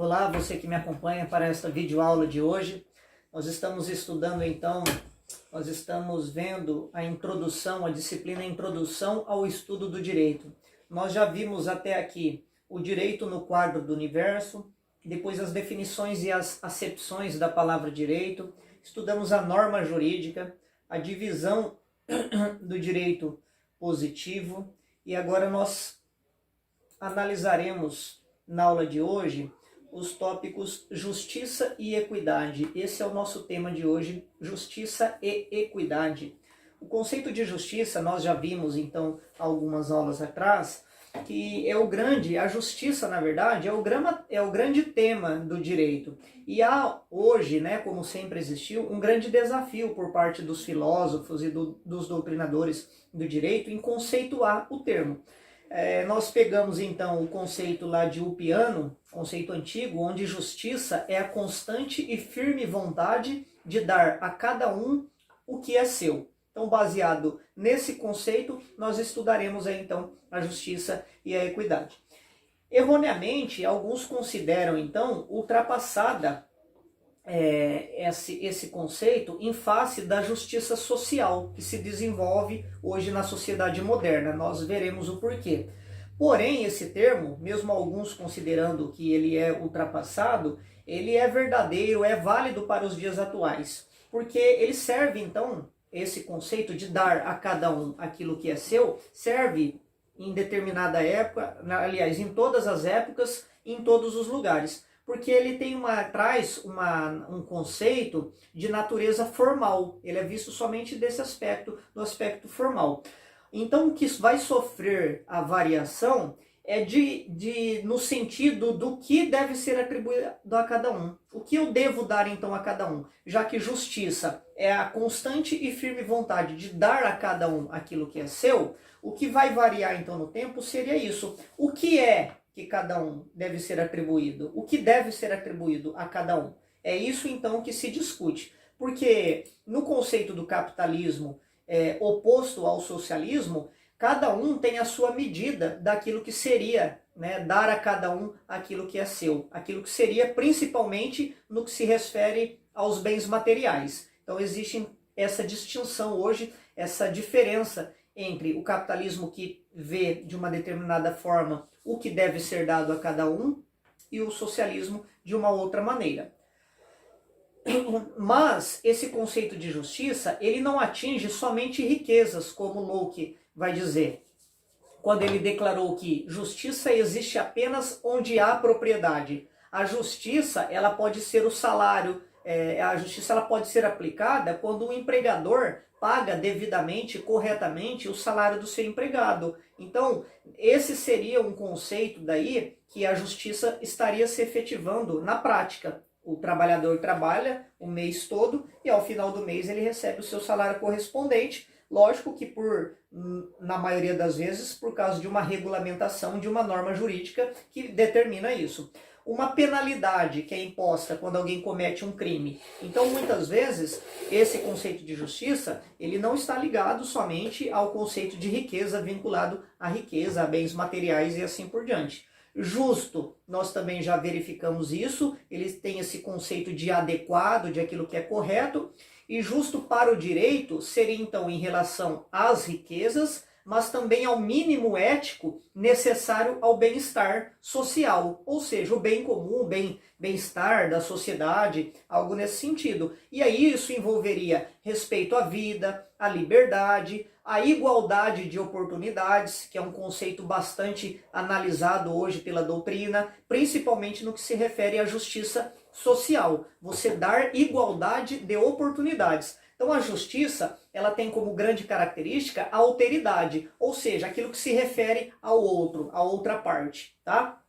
Olá, você que me acompanha para esta videoaula de hoje. Nós estamos estudando então, nós estamos vendo a introdução, a disciplina Introdução ao Estudo do Direito. Nós já vimos até aqui o direito no quadro do universo, depois as definições e as acepções da palavra direito, estudamos a norma jurídica, a divisão do direito positivo e agora nós analisaremos na aula de hoje os tópicos justiça e equidade. Esse é o nosso tema de hoje, justiça e equidade. O conceito de justiça nós já vimos então algumas aulas atrás, que é a justiça na verdade é o grande tema do direito. E há hoje, como sempre existiu, um grande desafio por parte dos filósofos e dos doutrinadores do direito em conceituar o termo. Nós pegamos então o conceito lá de Ulpiano, conceito antigo, onde justiça é a constante e firme vontade de dar a cada um o que é seu. Então, baseado nesse conceito, nós estudaremos aí, então a justiça e a equidade. Erroneamente, alguns consideram então ultrapassada esse conceito em face da justiça social que se desenvolve hoje na sociedade moderna. Nós veremos o porquê. Porém, esse termo, mesmo alguns considerando que ele é ultrapassado, ele é verdadeiro, é válido para os dias atuais. Porque ele serve, então, esse conceito de dar a cada um aquilo que é seu, serve em determinada época, aliás, em todas as épocas, em todos os lugares. Porque ele traz um conceito de natureza formal. Ele é visto somente desse aspecto, do aspecto formal. Então, o que vai sofrer a variação é no sentido do que deve ser atribuído a cada um. O que eu devo dar, então, a cada um? Já que justiça é a constante e firme vontade de dar a cada um aquilo que é seu, o que vai variar, então, no tempo seria isso. O que é que cada um deve ser atribuído? O que deve ser atribuído a cada um? É isso então que se discute. Porque no conceito do capitalismo oposto ao socialismo, cada um tem a sua medida daquilo que seria, dar a cada um aquilo que é seu. Aquilo que seria principalmente no que se refere aos bens materiais. Então existe essa distinção hoje, essa diferença entre o capitalismo que vê de uma determinada forma o que deve ser dado a cada um e o socialismo de uma outra maneira. Mas esse conceito de justiça, ele não atinge somente riquezas, como Locke vai dizer, quando ele declarou que justiça existe apenas onde há propriedade. A justiça, ela pode ser o salário, a justiça ela pode ser aplicada quando o empregador paga devidamente, corretamente o salário do seu empregado. Então, esse seria um conceito daí que a justiça estaria se efetivando na prática. O trabalhador trabalha o mês todo e ao final do mês ele recebe o seu salário correspondente. Lógico que na maioria das vezes, por causa de uma regulamentação, de uma norma jurídica que determina isso. Uma penalidade que é imposta quando alguém comete um crime. Então, muitas vezes, esse conceito de justiça, ele não está ligado somente ao conceito de riqueza, vinculado à riqueza, a bens materiais e assim por diante. Justo, nós também já verificamos isso, ele tem esse conceito de adequado, de aquilo que é correto, e justo para o direito seria então em relação às riquezas, mas também ao mínimo ético necessário ao bem-estar social, ou seja, o bem comum, o bem-estar da sociedade, algo nesse sentido. E aí isso envolveria respeito à vida, à liberdade, a igualdade de oportunidades, que é um conceito bastante analisado hoje pela doutrina, principalmente no que se refere à justiça social. Você dar igualdade de oportunidades. Então a justiça, ela tem como grande característica a alteridade, ou seja, aquilo que se refere ao outro, à outra parte, tá?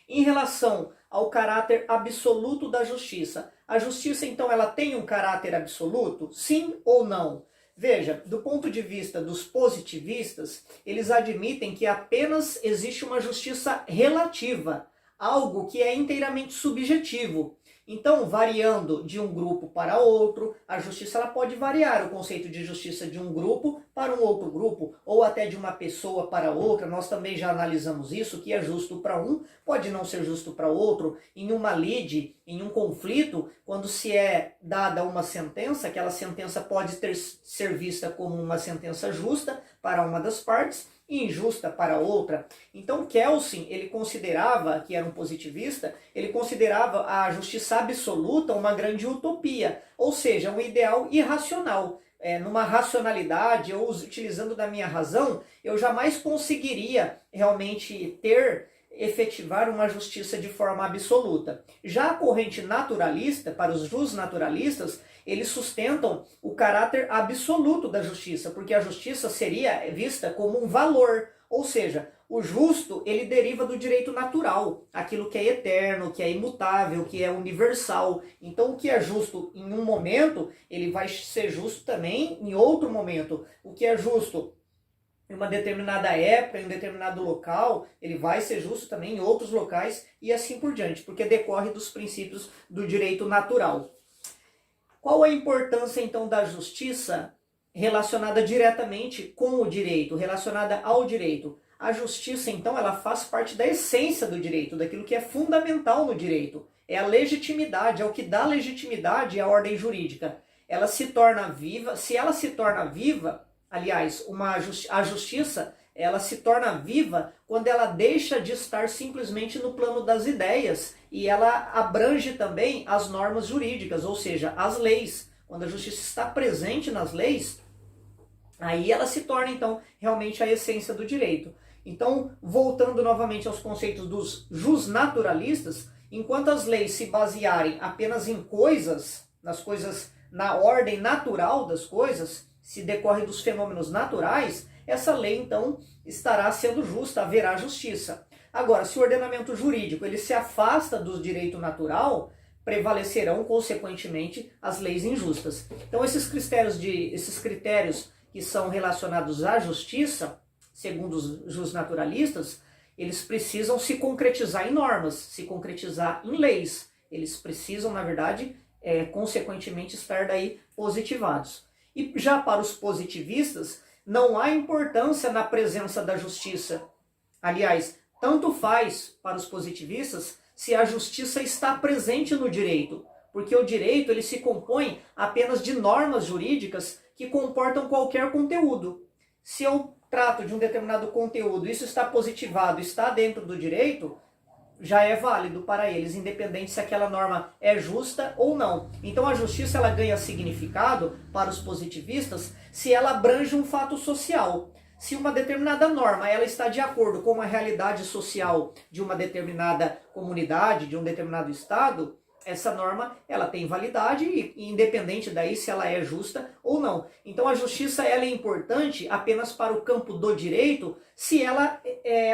Em relação ao caráter absoluto da justiça, a justiça então ela tem um caráter absoluto? Sim ou não? Veja, do ponto de vista dos positivistas, eles admitem que apenas existe uma justiça relativa. algo que é inteiramente subjetivo. Então, variando de um grupo para outro, a justiça ela pode variar o conceito de justiça de um grupo para um outro grupo, ou até de uma pessoa para outra. Nós também já analisamos isso, o que é justo para um pode não ser justo para outro. Em uma lide, em um conflito, quando se é dada uma sentença, aquela sentença pode ser vista como uma sentença justa para uma das partes, e injusta para outra. Então Kelsen, ele considerava, que era um positivista, ele considerava a justiça absoluta uma grande utopia, ou seja, um ideal irracional. Numa racionalidade, ou utilizando da minha razão, eu jamais conseguiria realmente efetivar uma justiça de forma absoluta. Já a corrente naturalista, para os justnaturalistas, eles sustentam o caráter absoluto da justiça, porque a justiça seria vista como um valor, ou seja, o justo ele deriva do direito natural, aquilo que é eterno, que é imutável, que é universal. Então o que é justo em um momento, ele vai ser justo também em outro momento. O que é justo em uma determinada época, em um determinado local, ele vai ser justo também em outros locais e assim por diante, porque decorre dos princípios do direito natural. Qual a importância então da justiça relacionada diretamente com o direito, relacionada ao direito? A justiça então ela faz parte da essência do direito, daquilo que é fundamental no direito. É a legitimidade, é o que dá legitimidade à ordem jurídica. Ela se torna viva, se ela se torna viva, aliás, a justiça ela se torna viva quando ela deixa de estar simplesmente no plano das ideias e ela abrange também as normas jurídicas, ou seja, as leis. Quando a justiça está presente nas leis, aí ela se torna então realmente a essência do direito. Então, voltando novamente aos conceitos dos justnaturalistas, enquanto as leis se basearem apenas em coisas, nas coisas, na ordem natural das coisas, se decorre dos fenômenos naturais, essa lei então estará sendo justa, haverá justiça. Agora, se o ordenamento jurídico ele se afasta do direito natural, prevalecerão consequentemente as leis injustas. Então esses critérios que são relacionados à justiça, segundo os justnaturalistas, eles precisam se concretizar em normas, se concretizar em leis. Eles precisam, na verdade, consequentemente estar daí positivados. E já para os positivistas, não há importância na presença da justiça. Aliás, tanto faz para os positivistas se a justiça está presente no direito, porque o direito ele se compõe apenas de normas jurídicas que comportam qualquer conteúdo. Se eu trato de um determinado conteúdo, isso está positivado, está dentro do direito, já é válido para eles, independente se aquela norma é justa ou não. Então a justiça ela ganha significado para os positivistas se ela abrange um fato social. Se uma determinada norma ela está de acordo com a realidade social de uma determinada comunidade, de um determinado estado, essa norma ela tem validade e independente daí se ela é justa ou não. Então a justiça ela é importante apenas para o campo do direito se ela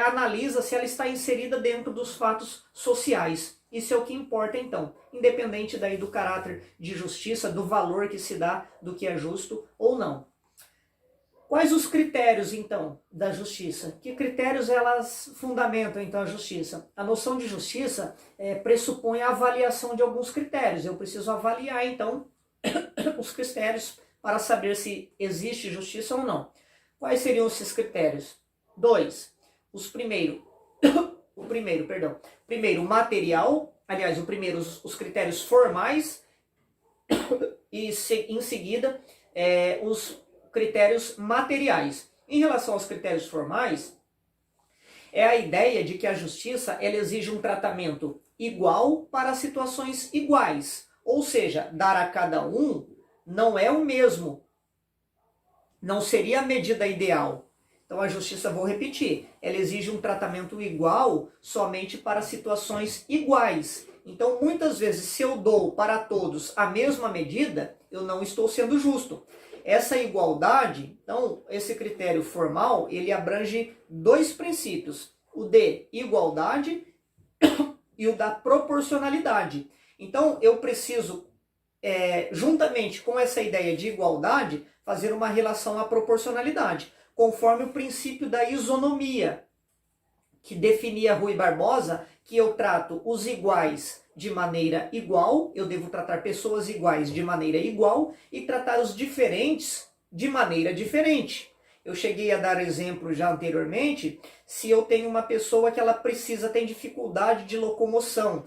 analisa, se ela está inserida dentro dos fatos sociais. Isso é o que importa então, independente daí do caráter de justiça, do valor que se dá do que é justo ou não. Quais os critérios, então, da justiça? Que critérios elas fundamentam, então, a justiça? A noção de justiça pressupõe a avaliação de alguns critérios. Eu preciso avaliar, então, os critérios para saber se existe justiça ou não. Quais seriam esses critérios? Primeiro, material. Aliás, os critérios formais e, em seguida, os critérios materiais. Em relação aos critérios formais, é a ideia de que a justiça ela exige um tratamento igual para situações iguais. Ou seja, dar a cada um não é o mesmo. Não seria a medida ideal. Então a justiça, vou repetir, ela exige um tratamento igual somente para situações iguais. Então muitas vezes se eu dou para todos a mesma medida, eu não estou sendo justo. Essa igualdade, então, esse critério formal, ele abrange dois princípios, o de igualdade e o da proporcionalidade. Então, eu preciso, juntamente com essa ideia de igualdade, fazer uma relação à proporcionalidade, conforme o princípio da isonomia, que definia Rui Barbosa que eu trato os iguais de maneira igual, eu devo tratar pessoas iguais de maneira igual e tratar os diferentes de maneira diferente. Eu cheguei a dar exemplo já anteriormente, se eu tenho uma pessoa que ela tem dificuldade de locomoção,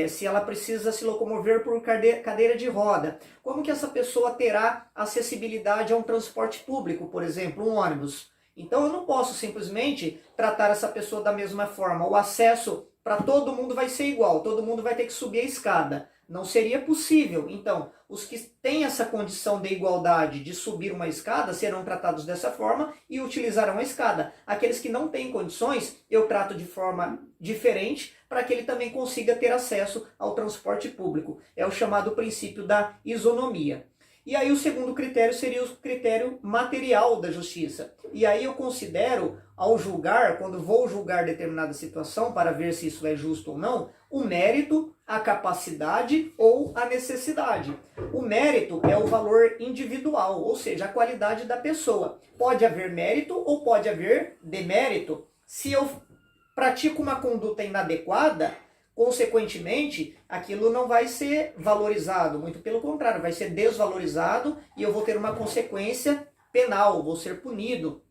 se ela precisa se locomover por cadeira de roda, como que essa pessoa terá acessibilidade a um transporte público, por exemplo, um ônibus? Então eu não posso simplesmente tratar essa pessoa da mesma forma. O acesso para todo mundo vai ser igual, todo mundo vai ter que subir a escada. Não seria possível. Então, os que têm essa condição de igualdade de subir uma escada serão tratados dessa forma e utilizarão a escada. Aqueles que não têm condições, eu trato de forma diferente para que ele também consiga ter acesso ao transporte público. É o chamado princípio da isonomia. E aí o segundo critério seria o critério material da justiça. E aí eu considero, ao julgar, quando vou julgar determinada situação, para ver se isso é justo ou não, o mérito, a capacidade ou a necessidade. O mérito é o valor individual, ou seja, a qualidade da pessoa. Pode haver mérito ou pode haver demérito. Se eu pratico uma conduta inadequada, consequentemente, aquilo não vai ser valorizado, muito pelo contrário, vai ser desvalorizado e eu vou ter uma consequência penal, vou ser punido,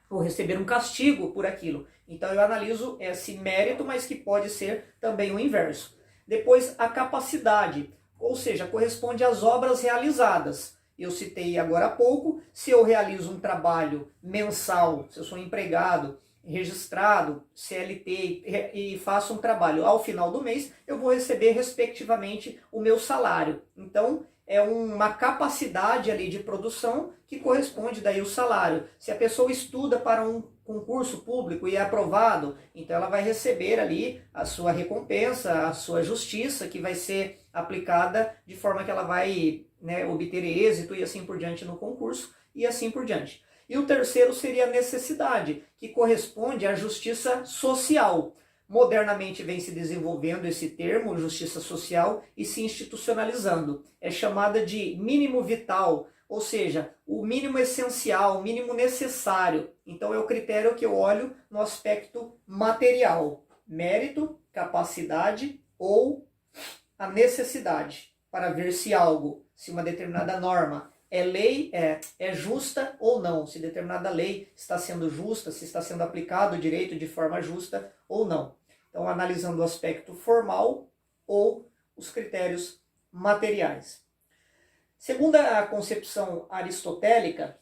vou receber um castigo por aquilo. Então eu analiso esse mérito, mas que pode ser também o inverso. Depois, a capacidade, ou seja, corresponde às obras realizadas. Eu citei agora há pouco, se eu realizo um trabalho mensal, se eu sou empregado, registrado, CLT, e faço um trabalho ao final do mês, eu vou receber respectivamente o meu salário. Então é uma capacidade ali de produção que corresponde daí o salário. Se a pessoa estuda para um concurso público e é aprovado, então ela vai receber ali a sua recompensa, a sua justiça, que vai ser aplicada de forma que ela vai, né, obter êxito e assim por diante no concurso e assim por diante. E o terceiro seria a necessidade, que corresponde à justiça social. Modernamente vem se desenvolvendo esse termo, justiça social, e se institucionalizando. É chamada de mínimo vital, ou seja, o mínimo essencial, o mínimo necessário. Então é o critério que eu olho no aspecto material. Mérito, capacidade ou a necessidade, para ver se algo, se uma determinada norma é lei, é justa ou não, se determinada lei está sendo justa, se está sendo aplicado o direito de forma justa ou não. Então, analisando o aspecto formal ou os critérios materiais. Segundo a concepção aristotélica,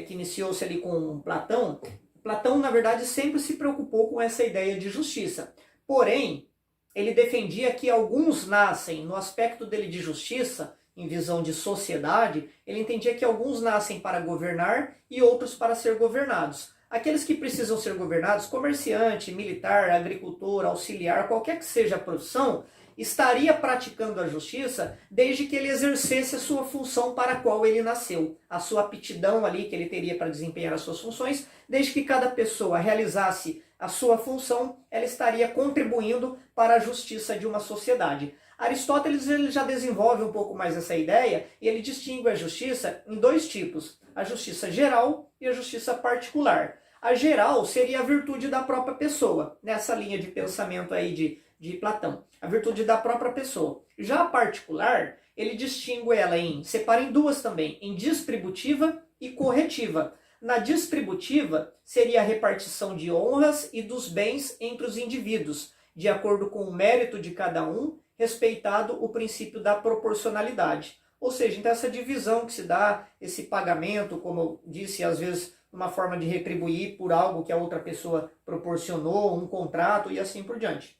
que iniciou-se ali com Platão, Platão, na verdade, sempre se preocupou com essa ideia de justiça. Porém, ele defendia que alguns nascem no aspecto dele de justiça, em visão de sociedade, ele entendia que alguns nascem para governar e outros para ser governados. Aqueles que precisam ser governados, comerciante, militar, agricultor, auxiliar, qualquer que seja a profissão, estaria praticando a justiça desde que ele exercesse a sua função para a qual ele nasceu, a sua aptidão ali que ele teria para desempenhar as suas funções, desde que cada pessoa realizasse a sua função, ela estaria contribuindo para a justiça de uma sociedade. Aristóteles ele já desenvolve um pouco mais essa ideia e ele distingue a justiça em dois tipos, a justiça geral e a justiça particular. A geral seria a virtude da própria pessoa, nessa linha de pensamento aí de Platão, a virtude da própria pessoa. Já a particular, ele distingue ela separa em duas também, em distributiva e corretiva. Na distributiva, seria a repartição de honras e dos bens entre os indivíduos, de acordo com o mérito de cada um, respeitado o princípio da proporcionalidade. Ou seja, então essa divisão que se dá, esse pagamento, como eu disse, às vezes uma forma de retribuir por algo que a outra pessoa proporcionou, um contrato e assim por diante.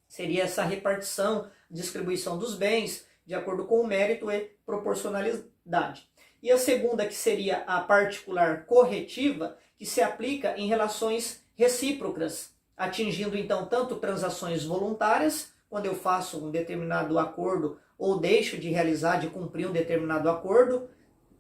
Seria essa repartição, distribuição dos bens, de acordo com o mérito e proporcionalidade. E a segunda, que seria a particular corretiva, que se aplica em relações recíprocas, atingindo então tanto transações voluntárias, quando eu faço um determinado acordo ou deixo de realizar, de cumprir um determinado acordo,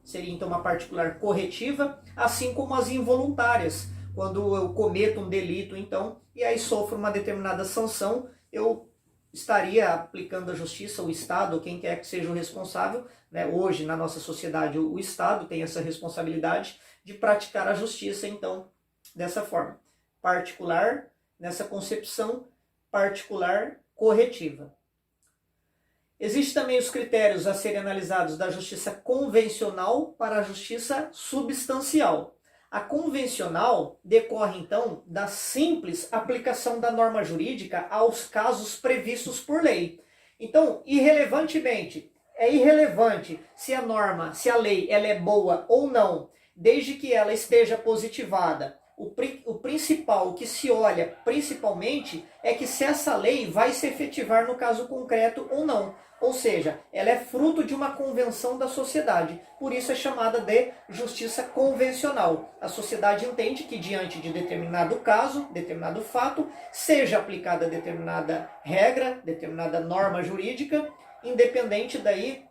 seria então uma particular corretiva, assim como as involuntárias, quando eu cometo um delito então, e aí sofro uma determinada sanção, eu estaria aplicando a justiça, o Estado, quem quer que seja o responsável, né? Hoje na nossa sociedade o Estado tem essa responsabilidade de praticar a justiça então dessa forma. particular, nessa concepção particular corretiva. Existem também os critérios a serem analisados da justiça convencional para a justiça substancial. A convencional decorre, então, da simples aplicação da norma jurídica aos casos previstos por lei. Então, irrelevantemente, é irrelevante se a norma, se a lei ela é boa ou não, desde que ela esteja positivada. O principal, o que se olha principalmente, é que se essa lei vai se efetivar no caso concreto ou não. Ou seja, ela é fruto de uma convenção da sociedade. Por isso é chamada de justiça convencional. A sociedade entende que diante de determinado caso, determinado fato, seja aplicada determinada regra, determinada norma jurídica, independente daí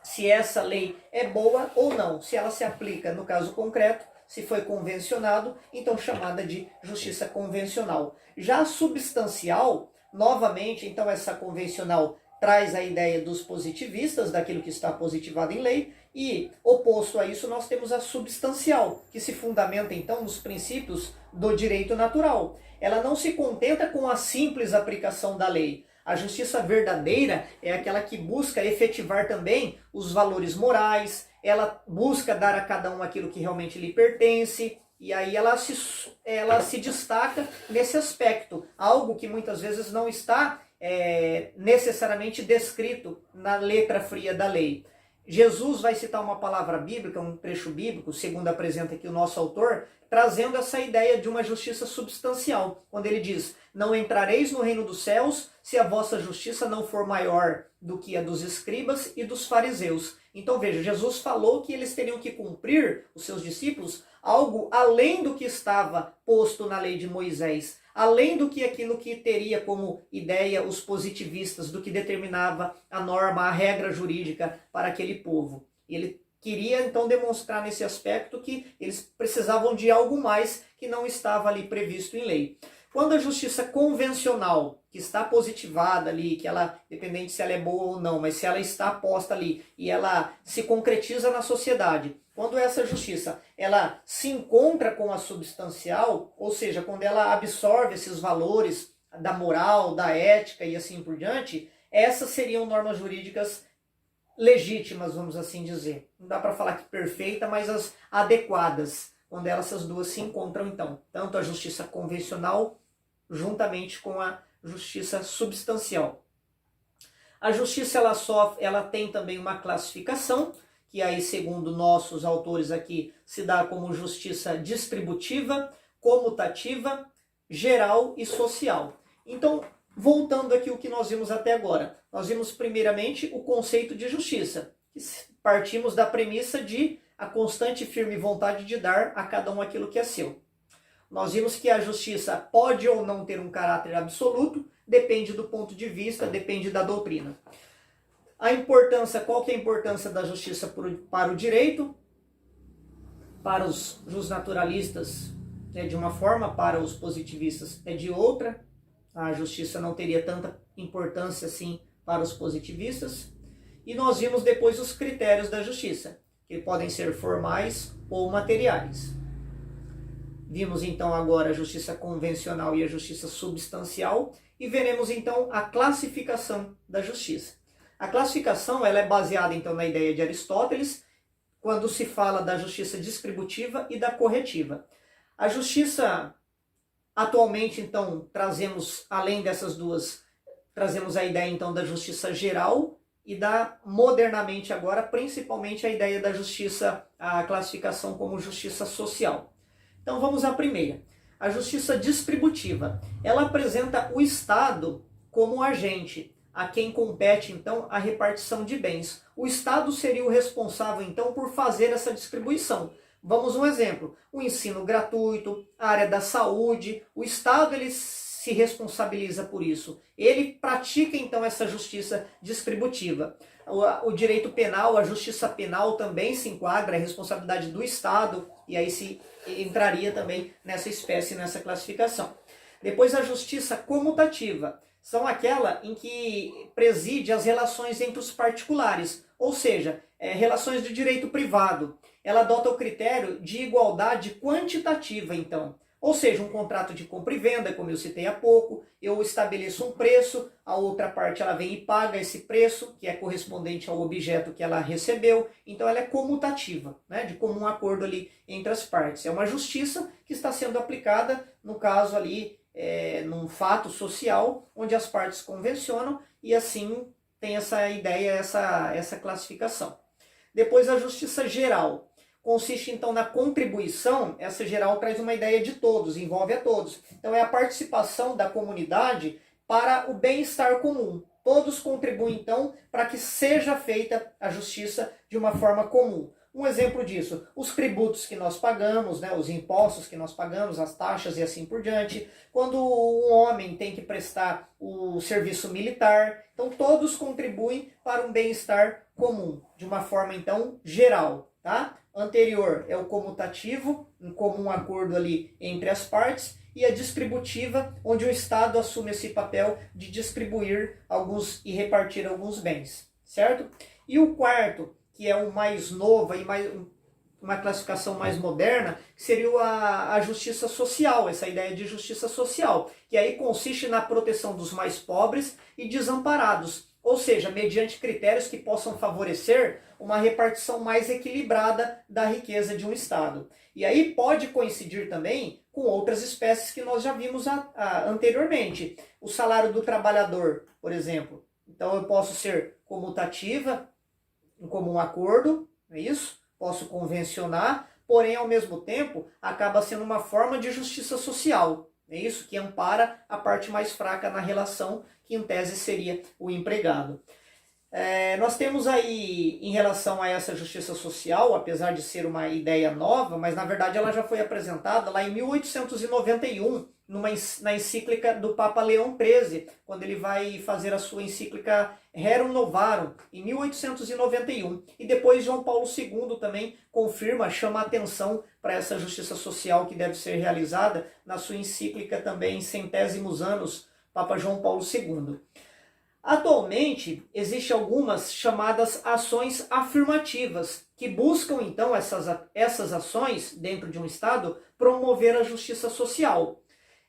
se essa lei é boa ou não. Se ela se aplica no caso concreto, se foi convencionado, então chamada de justiça convencional. Já a substancial, novamente, então essa convencional traz a ideia dos positivistas, daquilo que está positivado em lei, e oposto a isso nós temos a substancial, que se fundamenta então nos princípios do direito natural. Ela não se contenta com a simples aplicação da lei. A justiça verdadeira é aquela que busca efetivar também os valores morais, ela busca dar a cada um aquilo que realmente lhe pertence, e aí ela se destaca nesse aspecto, algo que muitas vezes não está necessariamente descrito na letra fria da lei. Jesus vai citar uma palavra bíblica, um trecho bíblico, segundo apresenta aqui o nosso autor, trazendo essa ideia de uma justiça substancial, quando ele diz: não entrareis no reino dos céus se a vossa justiça não for maior do que a dos escribas e dos fariseus. Então veja, Jesus falou que eles teriam que cumprir, os seus discípulos, algo além do que estava posto na lei de Moisés, além do que aquilo que teria como ideia os positivistas, do que determinava a norma, a regra jurídica para aquele povo. Ele queria então demonstrar nesse aspecto que eles precisavam de algo mais que não estava ali previsto em lei. Quando a justiça convencional, que está positivada ali, que ela, dependente se ela é boa ou não, mas se ela está posta ali e ela se concretiza na sociedade, quando essa justiça ela se encontra com a substancial, ou seja, quando ela absorve esses valores da moral, da ética e assim por diante, essas seriam normas jurídicas legítimas, vamos assim dizer. Não dá para falar que perfeita, mas as adequadas, quando essas duas se encontram então. Tanto a justiça convencional juntamente com a justiça substancial. A justiça ela tem também uma classificação, que aí, segundo nossos autores aqui, se dá como justiça distributiva, comutativa, geral e social. Então, voltando aqui o que nós vimos até agora. Nós vimos primeiramente o conceito de justiça. Partimos da premissa de a constante e firme vontade de dar a cada um aquilo que é seu. Nós vimos que a justiça pode ou não ter um caráter absoluto, depende do ponto de vista, depende da doutrina. A importância, qual que é a importância da justiça para o direito? Para os justnaturalistas é de uma forma, para os positivistas é de outra. A justiça não teria tanta importância assim para os positivistas. E nós vimos depois os critérios da justiça, que podem ser formais ou materiais. Vimos então agora a justiça convencional e a justiça substancial e veremos então a classificação da justiça. A classificação ela é baseada então na ideia de Aristóteles, quando se fala da justiça distributiva e da corretiva. A justiça, atualmente então, trazemos, além dessas duas, trazemos a ideia então da justiça geral e da, modernamente agora, principalmente a ideia da justiça, a classificação como justiça social. Então vamos à primeira. A justiça distributiva. Ela apresenta o Estado como agente, a quem compete então a repartição de bens. O Estado seria o responsável então por fazer essa distribuição. Vamos um exemplo. O ensino gratuito, a área da saúde, o Estado ele se responsabiliza por isso. Ele pratica então essa justiça distributiva. O direito penal, a justiça penal também se enquadra, a responsabilidade do Estado, e aí se entraria também nessa espécie, nessa classificação. Depois a justiça comutativa, são aquela em que preside as relações entre os particulares, ou seja, relações de direito privado. Ela adota o critério de igualdade quantitativa, então. Ou seja, um contrato de compra e venda, como eu citei há pouco, eu estabeleço um preço, a outra parte ela vem e paga esse preço, que é correspondente ao objeto que ela recebeu, então ela é comutativa, né, de comum acordo ali entre as partes. É uma justiça que está sendo aplicada, no caso ali, num fato social, onde as partes convencionam e assim tem essa ideia, essa classificação. Depois a justiça geral. Consiste então na contribuição, essa geral traz uma ideia de todos, envolve a todos. Então é a participação da comunidade para o bem-estar comum. Todos contribuem então para que seja feita a justiça de uma forma comum. Um exemplo disso, os tributos que nós pagamos, né, os impostos que nós pagamos, as taxas e assim por diante. Quando um homem tem que prestar o serviço militar, então todos contribuem para um bem-estar comum, de uma forma então geral, tá? Anterior é o comutativo, um comum acordo ali entre as partes, e a distributiva, onde o Estado assume esse papel de distribuir alguns e repartir alguns bens, certo? E o quarto, que é o mais novo e uma classificação mais moderna, seria a justiça social, essa ideia de justiça social, que aí consiste na proteção dos mais pobres e desamparados, ou seja, mediante critérios que possam favorecer uma repartição mais equilibrada da riqueza de um Estado. E aí pode coincidir também com outras espécies que nós já vimos anteriormente. O salário do trabalhador, por exemplo. Então eu posso ser comutativa, em comum acordo, não é isso? Posso convencionar, porém ao mesmo tempo acaba sendo uma forma de justiça social. É isso que ampara a parte mais fraca na relação, que em tese seria o empregado. Nós temos aí, em relação a essa justiça social, apesar de ser uma ideia nova, mas na verdade ela já foi apresentada lá em 1891, na encíclica do Papa Leão XIII, quando ele vai fazer a sua encíclica Rerum Novarum, em 1891. E depois João Paulo II também confirma, chama a atenção para essa justiça social que deve ser realizada na sua encíclica também em centésimos anos, Papa João Paulo II. Atualmente, existem algumas chamadas ações afirmativas, que buscam então essas ações dentro de um Estado promover a justiça social.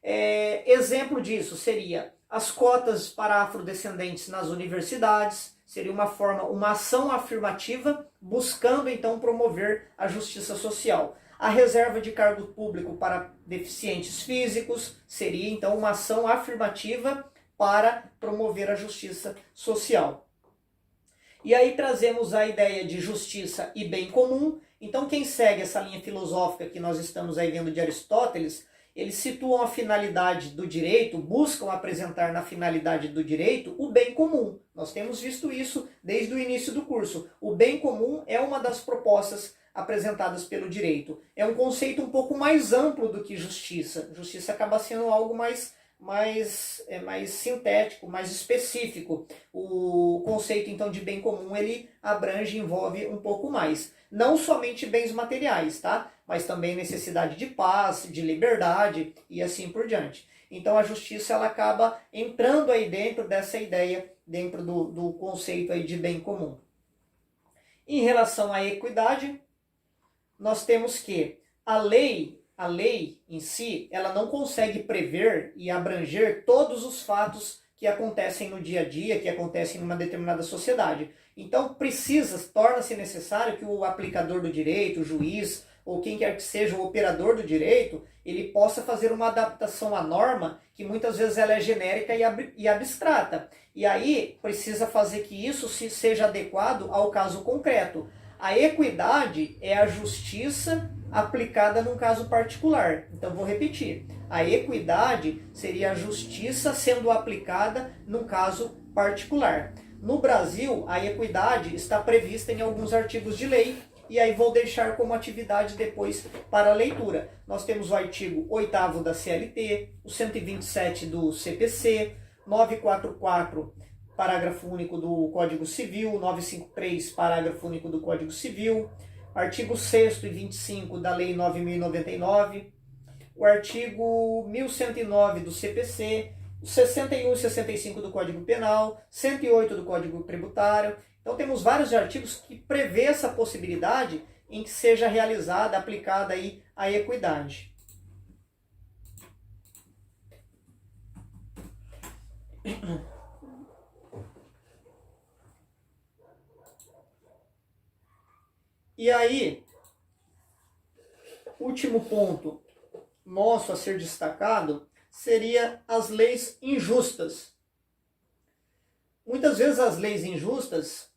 Exemplo disso seria as cotas para afrodescendentes nas universidades, seria uma ação afirmativa buscando então promover a justiça social. A reserva de cargo público para deficientes físicos seria então uma ação afirmativa para promover a justiça social. E aí trazemos a ideia de justiça e bem comum. Então quem segue essa linha filosófica que nós estamos aí vendo de Aristóteles, eles situam a finalidade do direito, buscam apresentar na finalidade do direito o bem comum. Nós temos visto isso desde o início do curso. O bem comum é uma das propostas apresentadas pelo direito. É um conceito um pouco mais amplo do que justiça. Justiça acaba sendo algo mais sintético, mais específico. O conceito então de bem comum ele abrange, envolve um pouco mais. Não somente bens materiais, tá? Mas também necessidade de paz, de liberdade e assim por diante. Então a justiça ela acaba entrando aí dentro dessa ideia, dentro do conceito aí de bem comum. Em relação à equidade, nós temos que a lei em si, ela não consegue prever e abranger todos os fatos que acontecem no dia a dia, que acontecem numa determinada sociedade. Então, torna-se necessário que o aplicador do direito, o juiz, ou quem quer que seja o operador do direito, ele possa fazer uma adaptação à norma, que muitas vezes ela é genérica e abstrata. E aí, precisa fazer que isso seja adequado ao caso concreto. A equidade é a justiça aplicada num caso particular. Então vou repetir. A equidade seria a justiça sendo aplicada num caso particular. No Brasil, a equidade está prevista em alguns artigos de lei, e aí vou deixar como atividade depois para a leitura. Nós temos o artigo 8º da CLT, o 127 do CPC, 944 parágrafo único do Código Civil, 953, parágrafo único do Código Civil, artigo 6º e 25 da Lei 9.099, o artigo 1109 do CPC, o 61 e 65 do Código Penal, 108 do Código Tributário. Então temos vários artigos que prevê essa possibilidade em que seja realizada, aplicada aí a equidade. E aí, último ponto nosso a ser destacado seria as leis injustas. Muitas vezes as leis injustas,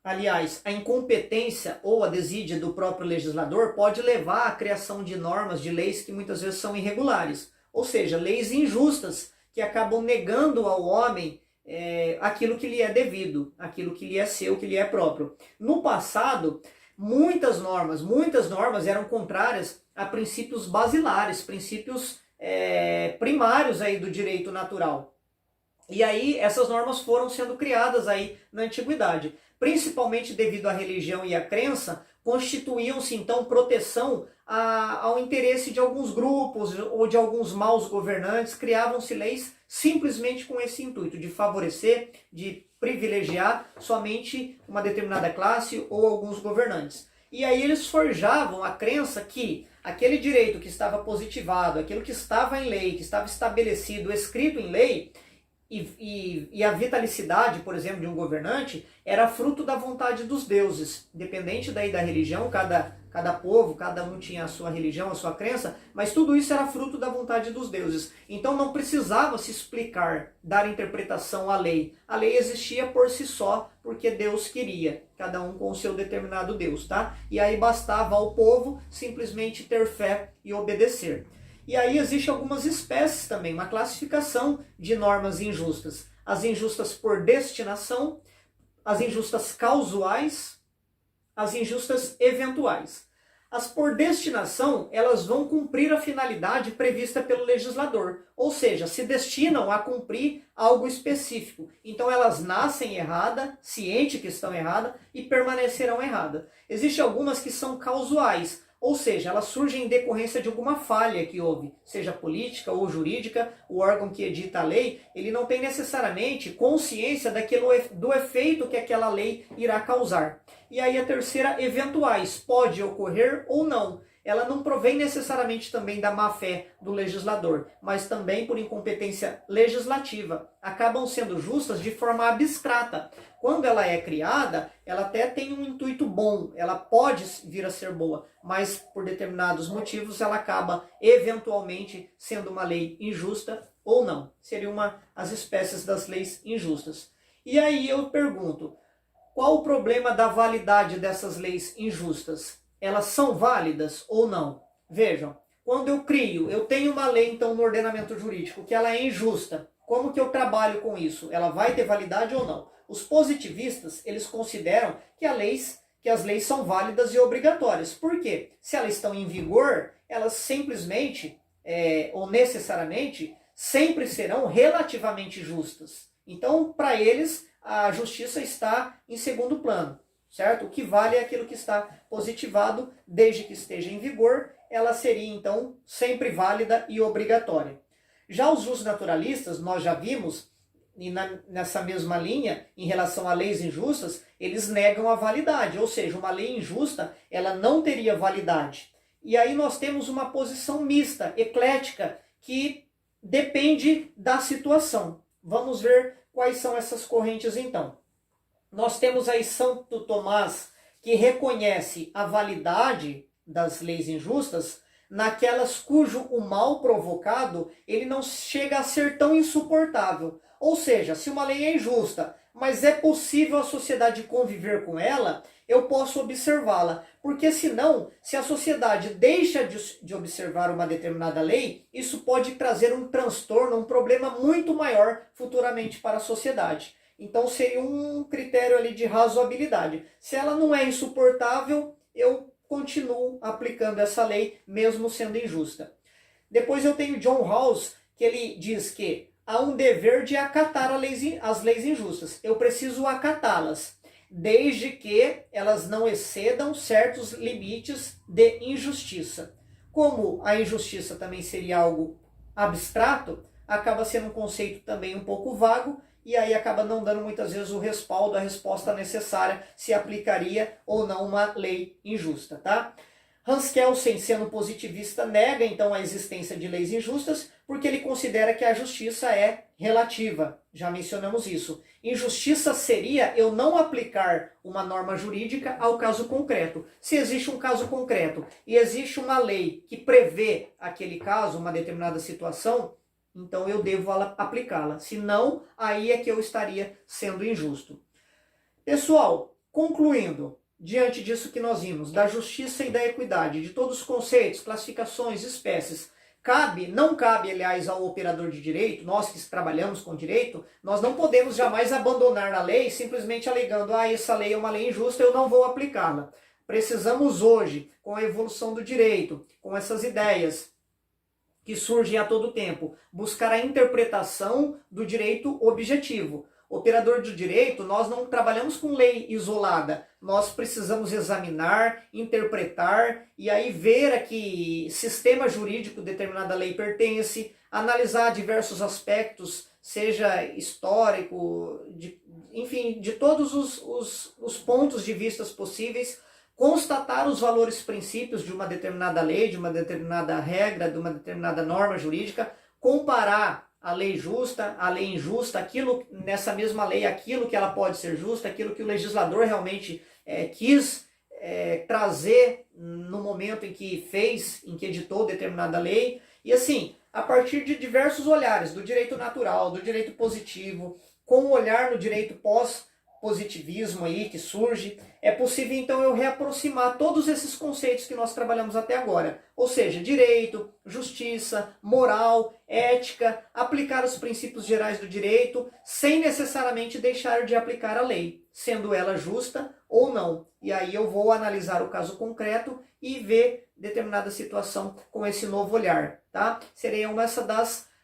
aliás, a incompetência ou a desídia do próprio legislador pode levar à criação de normas, de leis que muitas vezes são irregulares. Ou seja, leis injustas que acabam negando ao homem aquilo que lhe é devido, aquilo que lhe é seu, que lhe é próprio. No passado, muitas normas eram contrárias a princípios basilares, princípios primários aí do direito natural. E aí essas normas foram sendo criadas aí na antiguidade, principalmente devido à religião e à crença, constituíam-se então proteção ao interesse de alguns grupos ou de alguns maus governantes, criavam-se leis simplesmente com esse intuito de favorecer, de privilegiar somente uma determinada classe ou alguns governantes. E aí eles forjavam a crença que aquele direito que estava positivado, aquilo que estava em lei, que estava estabelecido, escrito em lei, e a vitalicidade, por exemplo, de um governante era fruto da vontade dos deuses. Independente daí da religião, cada povo, cada um tinha a sua religião, a sua crença, mas tudo isso era fruto da vontade dos deuses. Então não precisava se explicar, dar interpretação à lei. A lei existia por si só, porque Deus queria, cada um com o seu determinado Deus, tá? E aí bastava ao povo simplesmente ter fé e obedecer. E aí existem algumas espécies também, uma classificação de normas injustas. As injustas por destinação, as injustas causais, as injustas eventuais. As por destinação, elas vão cumprir a finalidade prevista pelo legislador, ou seja, se destinam a cumprir algo específico. Então elas nascem erradas, ciente que estão erradas, e permanecerão erradas. Existem algumas que são causais, ou seja, elas surgem em decorrência de alguma falha que houve, seja política ou jurídica. O órgão que edita a lei, ele não tem necessariamente consciência do efeito que aquela lei irá causar. E aí a terceira, eventuais, pode ocorrer ou não. Ela não provém necessariamente também da má-fé do legislador, mas também por incompetência legislativa. Acabam sendo justas de forma abstrata. Quando ela é criada, ela até tem um intuito bom, ela pode vir a ser boa, mas por determinados motivos ela acaba eventualmente sendo uma lei injusta ou não. Seriam as espécies das leis injustas. E aí eu pergunto, qual o problema da validade dessas leis injustas? Elas são válidas ou não? Vejam, quando eu tenho uma lei então no ordenamento jurídico que ela é injusta, como que eu trabalho com isso? Ela vai ter validade ou não? Os positivistas, eles consideram que as leis são válidas e obrigatórias. Por quê? Se elas estão em vigor, elas simplesmente, ou necessariamente, sempre serão relativamente justas. Então, para eles, a justiça está em segundo plano. Certo? O que vale é aquilo que está positivado, desde que esteja em vigor, ela seria então sempre válida e obrigatória. Já os justnaturalistas, nós já vimos, e nessa mesma linha, em relação a leis injustas, eles negam a validade, ou seja, uma lei injusta, ela não teria validade. E aí nós temos uma posição mista, eclética, que depende da situação. Vamos ver quais são essas correntes então. Nós temos aí Santo Tomás, que reconhece a validade das leis injustas naquelas cujo o mal provocado ele não chega a ser tão insuportável. Ou seja, se uma lei é injusta, mas é possível a sociedade conviver com ela, eu posso observá-la. Porque senão, se a sociedade deixa de observar uma determinada lei, isso pode trazer um transtorno, um problema muito maior futuramente para a sociedade. Então seria um critério ali de razoabilidade. Se ela não é insuportável, eu continuo aplicando essa lei, mesmo sendo injusta. Depois eu tenho John Rawls, que ele diz que há um dever de acatar as leis injustas. Eu preciso acatá-las, desde que elas não excedam certos limites de injustiça. Como a injustiça também seria algo abstrato, acaba sendo um conceito também um pouco vago, e aí acaba não dando muitas vezes o respaldo, a resposta necessária, se aplicaria ou não uma lei injusta, tá? Hans Kelsen, sendo positivista, nega então a existência de leis injustas, porque ele considera que a justiça é relativa. Já mencionamos isso. Injustiça seria eu não aplicar uma norma jurídica ao caso concreto. Se existe um caso concreto e existe uma lei que prevê aquele caso, uma determinada situação, então eu devo aplicá-la. Se não, aí é que eu estaria sendo injusto. Pessoal, concluindo, diante disso que nós vimos, da justiça e da equidade, de todos os conceitos, classificações, espécies, não cabe, aliás, ao operador de direito, nós que trabalhamos com direito, nós não podemos jamais abandonar a lei simplesmente alegando, essa lei é uma lei injusta, eu não vou aplicá-la. Precisamos hoje, com a evolução do direito, com essas ideias que surgem a todo tempo, buscar a interpretação do direito objetivo. Operador de direito, nós não trabalhamos com lei isolada, nós precisamos examinar, interpretar e aí ver a que sistema jurídico determinada lei pertence, analisar diversos aspectos, seja histórico, enfim, de todos os pontos de vista possíveis, constatar os valores princípios de uma determinada lei, de uma determinada regra, de uma determinada norma jurídica, comparar a lei justa, a lei injusta, aquilo nessa mesma lei, aquilo que ela pode ser justa, aquilo que o legislador realmente quis trazer no momento em que fez, em que editou determinada lei. E assim, a partir de diversos olhares, do direito natural, do direito positivo, com o olhar no direito pós-positivismo aí que surge, é possível então eu reaproximar todos esses conceitos que nós trabalhamos até agora. Ou seja, direito, justiça, moral, ética, aplicar os princípios gerais do direito, sem necessariamente deixar de aplicar a lei, sendo ela justa ou não. E aí eu vou analisar o caso concreto e ver determinada situação com esse novo olhar, tá? Seria uma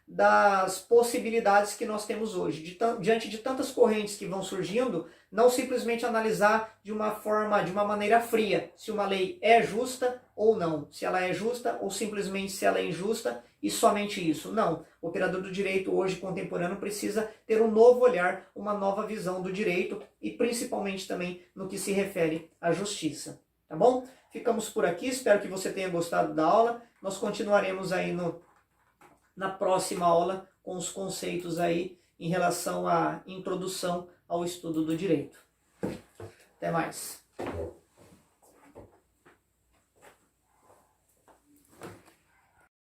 das possibilidades que nós temos hoje. Diante de tantas correntes que vão surgindo, não simplesmente analisar de uma maneira fria, se uma lei é justa ou não, se ela é justa ou simplesmente se ela é injusta e somente isso. Não, o operador do direito hoje contemporâneo precisa ter um novo olhar, uma nova visão do direito e principalmente também no que se refere à justiça. Tá bom? Ficamos por aqui, espero que você tenha gostado da aula. Nós continuaremos aí na próxima aula com os conceitos aí em relação à introdução ao estudo do direito. Até mais.